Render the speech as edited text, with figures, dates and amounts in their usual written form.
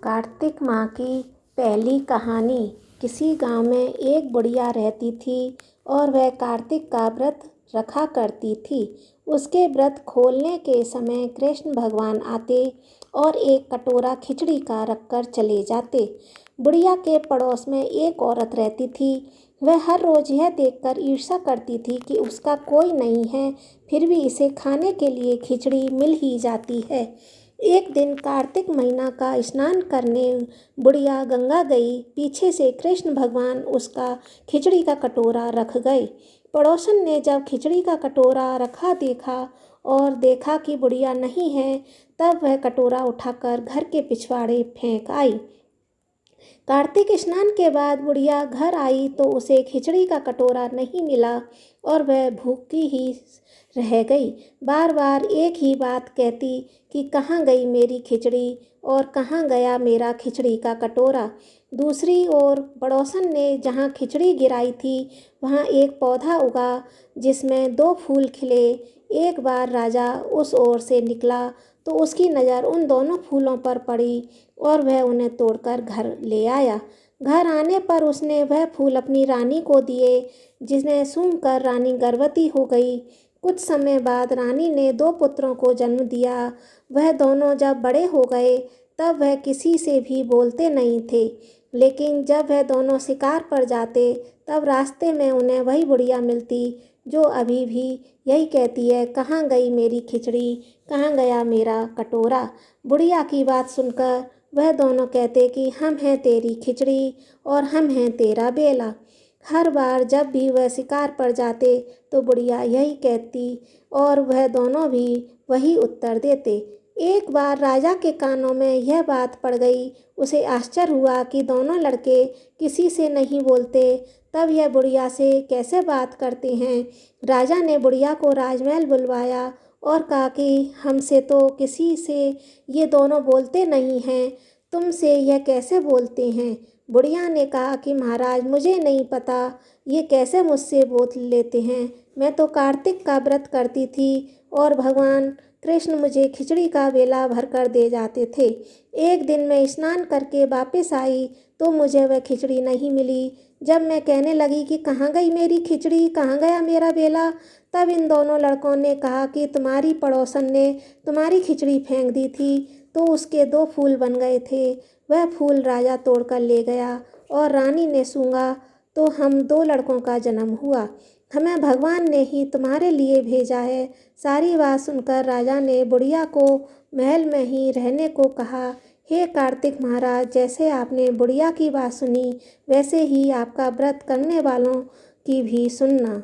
कार्तिक माह की पहली कहानी। किसी गांव में एक बुढ़िया रहती थी और वह कार्तिक का व्रत रखा करती थी। उसके व्रत खोलने के समय कृष्ण भगवान आते और एक कटोरा खिचड़ी का रखकर चले जाते। बुढ़िया के पड़ोस में एक औरत रहती थी। वह हर रोज़ यह देखकर ईर्ष्या करती थी कि उसका कोई नहीं है, फिर भी इसे खाने के लिए खिचड़ी मिल ही जाती है। एक दिन कार्तिक महीना का स्नान करने बुढ़िया गंगा गई। पीछे से कृष्ण भगवान उसका खिचड़ी का कटोरा रख गए। पड़ोसन ने जब खिचड़ी का कटोरा रखा देखा और देखा कि बुढ़िया नहीं है, तब वह कटोरा उठाकर घर के पिछवाड़े फेंक आई। कार्तिक स्नान के बाद बुढ़िया घर आई तो उसे खिचड़ी का कटोरा नहीं मिला और वह भूखी ही रह गई। बार बार एक ही बात कहती कि कहाँ गई मेरी खिचड़ी और कहाँ गया मेरा खिचड़ी का कटोरा। दूसरी ओर पड़ोसन ने जहाँ खिचड़ी गिराई थी वहाँ एक पौधा उगा जिसमें 2 फूल खिले। एक बार राजा उस ओर से निकला तो उसकी नज़र उन दोनों फूलों पर पड़ी और वह उन्हें तोड़कर घर ले आया। घर आने पर उसने वह फूल अपनी रानी को दिए, जिन्हें सूंघकर रानी गर्भवती हो गई। कुछ समय बाद रानी ने 2 पुत्रों को जन्म दिया। वह दोनों जब बड़े हो गए तब वह किसी से भी बोलते नहीं थे, लेकिन जब वह दोनों शिकार पर जाते तब रास्ते में उन्हें वही बुढ़िया मिलती जो अभी भी यही कहती है, कहाँ गई मेरी खिचड़ी, कहाँ गया मेरा कटोरा। बुढ़िया की बात सुनकर वह दोनों कहते कि हम हैं तेरी खिचड़ी और हम हैं तेरा बेला। हर बार जब भी वह शिकार पर जाते तो बुढ़िया यही कहती और वह दोनों भी वही उत्तर देते। एक बार राजा के कानों में यह बात पड़ गई। उसे आश्चर्य हुआ कि दोनों लड़के किसी से नहीं बोलते, तब यह बुढ़िया से कैसे बात करते हैं। राजा ने बुढ़िया को राजमहल बुलवाया और कहा कि हमसे तो किसी से ये दोनों बोलते नहीं हैं, तुमसे यह कैसे बोलते हैं। बुढ़िया ने कहा कि महाराज, मुझे नहीं पता ये कैसे मुझसे बोल लेते हैं। मैं तो कार्तिक का व्रत करती थी और भगवान कृष्ण मुझे खिचड़ी का वेला भरकर दे जाते थे। एक दिन मैं स्नान करके वापस आई तो मुझे वह खिचड़ी नहीं मिली। जब मैं कहने लगी कि कहाँ गई मेरी खिचड़ी, कहाँ गया मेरा वेला, तब इन दोनों लड़कों ने कहा कि तुम्हारी पड़ोसन ने तुम्हारी खिचड़ी फेंक दी थी तो उसके 2 फूल बन गए थे। वह फूल राजा तोड़कर ले गया और रानी ने सूंघा तो हम 2 लड़कों का जन्म हुआ। हमें भगवान ने ही तुम्हारे लिए भेजा है। सारी बात सुनकर राजा ने बुढ़िया को महल में ही रहने को कहा। हे कार्तिक महाराज, जैसे आपने बुढ़िया की बात सुनी वैसे ही आपका व्रत करने वालों की भी सुनना।